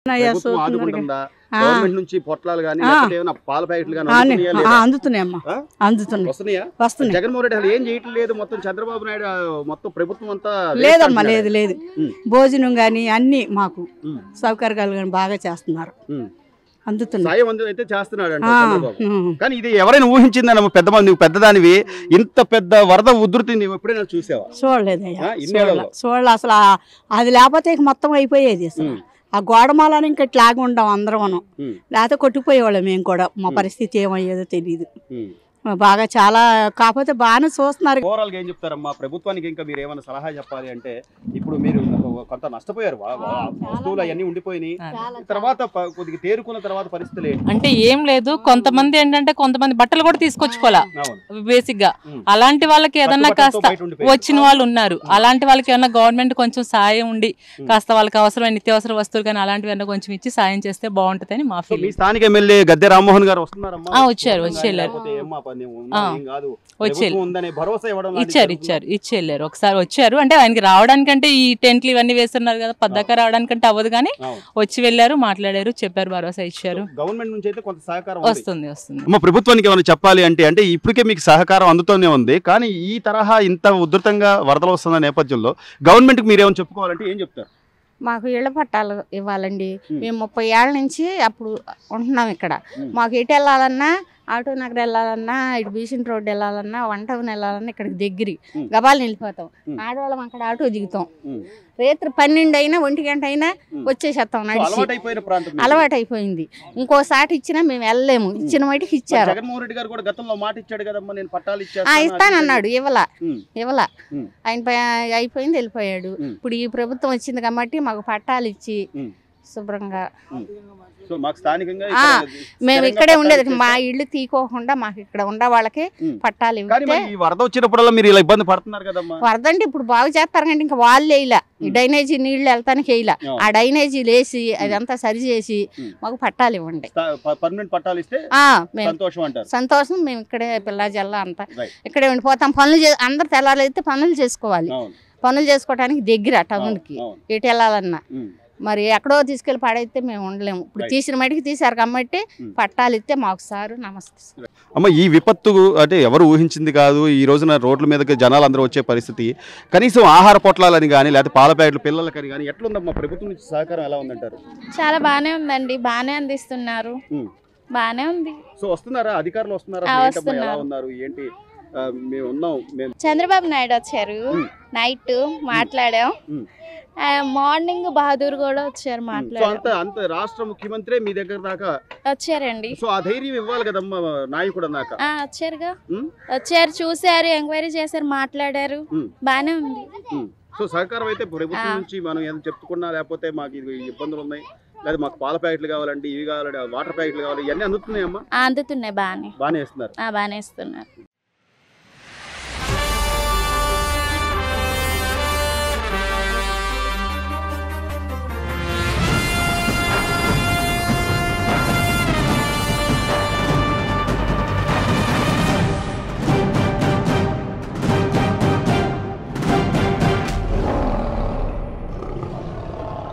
ప్రభుత్వం ఆదుకుంటుందా? గవర్నమెంట్ నుంచి పొట్లాలు గాని లేకపోతే ఏమైనా పాల ప్యాకెట్లు గాని అందుతున్నాయా లేదా? అందుతున్నాయమ్మా, అందుతున్నాయి. వస్తున్నాయా? వస్తున్నాయి. జగన్మోహన్ రెడ్డి అసలు ఏం చేయటం లేదు. మొత్తం చంద్రబాబు నాయుడు మొత్తం ప్రభుత్వం అంతా లేదమ్మా, లేదు లేదు. భోజనం గాని అన్ని మాకు సౌకర్యాలు గాని బాగా చేస్తున్నారు, అందుతున్నాయి. సాయం అయితే చేస్తున్నాడు అంటే చంద్రబాబు. కానీ ఇది ఎవరైనా ఊహించిందన్న పెద్ద పెద్దదానివి ఇంత పెద్ద వరద ఉధృతి నువ్వు ఎప్పుడైనా చూసావా? చూడలేదయ్యా, చూడలే అసలు. అది లేకపోతే ఇక మొత్తం అయిపోయేది అసలు. ఆ గోడమాలని ఇంకా ఇట్లాగా ఉండం అందరం, లేకపోతే కొట్టుకుపోయేవాళ్ళం మేము కూడా. మా పరిస్థితి ఏమయ్యేదో తెలియదు. బాగా చాలా కాకపోతే బాగానే చూస్తున్నారు. ఓవరాల్ గా ఏం చెప్తారమ్మా ప్రభుత్వానికి? ఇంకా మీరు ఏమైనా సలహా చెప్పాలి అంటే, ఇప్పుడు మీరు కొంత నష్టపోయారు, వస్తువులు అవన్నీ ఉండిపోయినాయి, తర్వాత కొద్దిగా తేరుకున్న తర్వాత పరిస్థితులు ఏంటి? అంటే ఏం లేదు, కొంతమంది ఏంటంటే కొంతమంది బట్టలు కూడా తీసుకొచ్చుకోవాలా బేసిక్ గా. అలాంటి వాళ్ళకి ఏదన్నా కాస్త వచ్చిన వాళ్ళు ఉన్నారు. అలాంటి వాళ్ళకి ఏమన్నా గవర్నమెంట్ కొంచెం సాయం ఉండి కాస్త వాళ్ళకి అవసరమైన నిత్యావసర వస్తువులు కానీ అలాంటివన్నీ కొంచెం ఇచ్చి సాయం చేస్తే బాగుంటుందని మా ఫీల్. మీ స్థానిక ఎమ్మెల్యే గద్దె రామ్మోహన్ గారు వస్తున్నారమ్మా? వచ్చారు, వచ్చి వెళ్ళారు. ఇచ్చి వెళ్ళారు. ఒకసారి వచ్చారు. అంటే ఆయనకి రావడానికంటే ఈ టెంట్లు ఇవన్నీ వేస్తున్నారు కదా, పద్దాక రావడానికంటే అవ్వదు కానీ వచ్చి వెళ్ళారు, మాట్లాడారు, చెప్పారు, భరోసా ఇచ్చారు. గవర్నమెంట్ నుంచి అయితే కొంత సహకారం వస్తుంది. ప్రభుత్వానికి ఏమైనా చెప్పాలి అంటే ఇప్పటికే మీకు సహకారం అందుతూనే ఉంది. కానీ ఈ తరహా ఇంత ఉధృతంగా వరదలు వస్తున్న నేపథ్యంలో గవర్నమెంట్ కి మీరేమైనా చెప్పుకోవాలంటే ఏం చెప్తారు? మాకు ఇళ్ల పట్టాలు ఇవ్వాలండి. మేము 30 ఏళ్ళ నుంచి అప్పుడు ఉంటున్నాం ఇక్కడ. మాకు ఎటు వెళ్ళాలన్నా, ఆటో నగర్ వెళ్ళాలన్నా, ఇటు బీసెంట్ రోడ్ వెళ్ళాలన్నా, వన్ టౌన్ వెళ్ళాలన్నా ఇక్కడికి దగ్గరి గబాలు వెళ్ళిపోతాం. ఆడవాళ్ళం అక్కడ ఆటో దిగుతాం. రేత్రి 12 అయినా 1 గంట అయినా వచ్చేసేస్తాం నడిచి. అలవాటు అయిపోయింది. ఇంకోసారి ఇచ్చినా మేము వెళ్ళలేము. ఇచ్చిన మటుకు ఇచ్చారు. ఇస్తానన్నాడు, ఇవ్వలా. ఆయన అయిపోయింది, వెళ్ళిపోయాడు. ఇప్పుడు ఈ ప్రభుత్వం వచ్చింది కాబట్టి మాకు పట్టాలు ఇచ్చి శుభ్రంగా మేము ఇక్కడే ఉండేది. మా ఇల్లు తీకోకుండా మాకు ఇక్కడ ఉండే వాళ్ళకి పట్టాలు వరద వచ్చినప్పుడల్లా మీరు ఇలా ఇబ్బంది పడుతున్నారు కదా? వరద అంటే ఇప్పుడు బాగు చేస్తారు కంటే ఇంకా వాళ్ళు వేయలే. ఈ డ్రైనేజీ నీళ్లు వెళ్తానికి వేయలే. ఆ డ్రైనేజీ లేసి అదంతా సరి చేసి మాకు పట్టాలు ఇవ్వండి. సంతోషం. మేము ఇక్కడే పిల్ల జల్ల అంతా ఇక్కడే ఉండిపోతాం. పనులు అందరు తెల్లారైతే పనులు చేసుకోవాలి. పనులు చేసుకోవడానికి దగ్గర టౌన్కి ఎటు వెళ్ళాలన్నా. మరి ఎక్కడో తీసుకెళ్లి పడైతే మేము ఉండలేము. ఇప్పుడు తీసిన మటుకు తీసారు కాబట్టి పట్టాలు ఇస్తే మాకు సారు నమస్తే. అమ్మ, ఈ విపత్తు అంటే ఎవరు ఊహించింది కాదు. ఈ రోజున రోడ్ల మీదకి జనాలు అందరూ వచ్చే పరిస్థితి. కనీసం ఆహార పొట్లాలని కానీ లేకపోతే పాల ప్యాకెట్లు పిల్లలకని కానీ ఎట్లుందమ్మా? ప్రభుత్వం నుంచి సహకారం ఎలా ఉందంటారు? చాలా బాగానే ఉందండి, బాగానే అందిస్తున్నారు, బాగానే ఉంది. సో వస్తున్నారా అధికారులు? వస్తున్నారా? ఎలా ఉన్నారు ఏంటి? మేము ఉన్నాం. చంద్రబాబు నాయుడు వచ్చారు, నైట్ మాట్లాడాం. మార్నింగ్ బహదూర్ కూడా వచ్చారు, మాట్లాడారు. రాష్ట్ర ముఖ్యమంత్రి మీ దగ్గర దాకా వచ్చారండి. సో ఆ ధైర్యం ఇవ్వాలి కదమ్మా నాయకుడు అన్నాక. వచ్చారుగా, వచ్చారు, చూసారు, ఎంక్వైరీ చేశారు, మాట్లాడారు, బానే ఉంది. సో సహకారం అయితే ప్రభుత్వం నుంచి మనం ఏదో చెప్పుకున్నా, లేకపోతే మాకు ఇబ్బందులు ఉన్నాయి, లేదా మాకు పాల ప్యాకెట్లు కావాలంటే, ఇవి కావాలంటే, వాటర్ ప్యాకెట్లు కావాలి, ఇవన్నీ అందుతున్నాయమ్మా? అందుతున్నాయి, బాగానే ఇస్తున్నారు.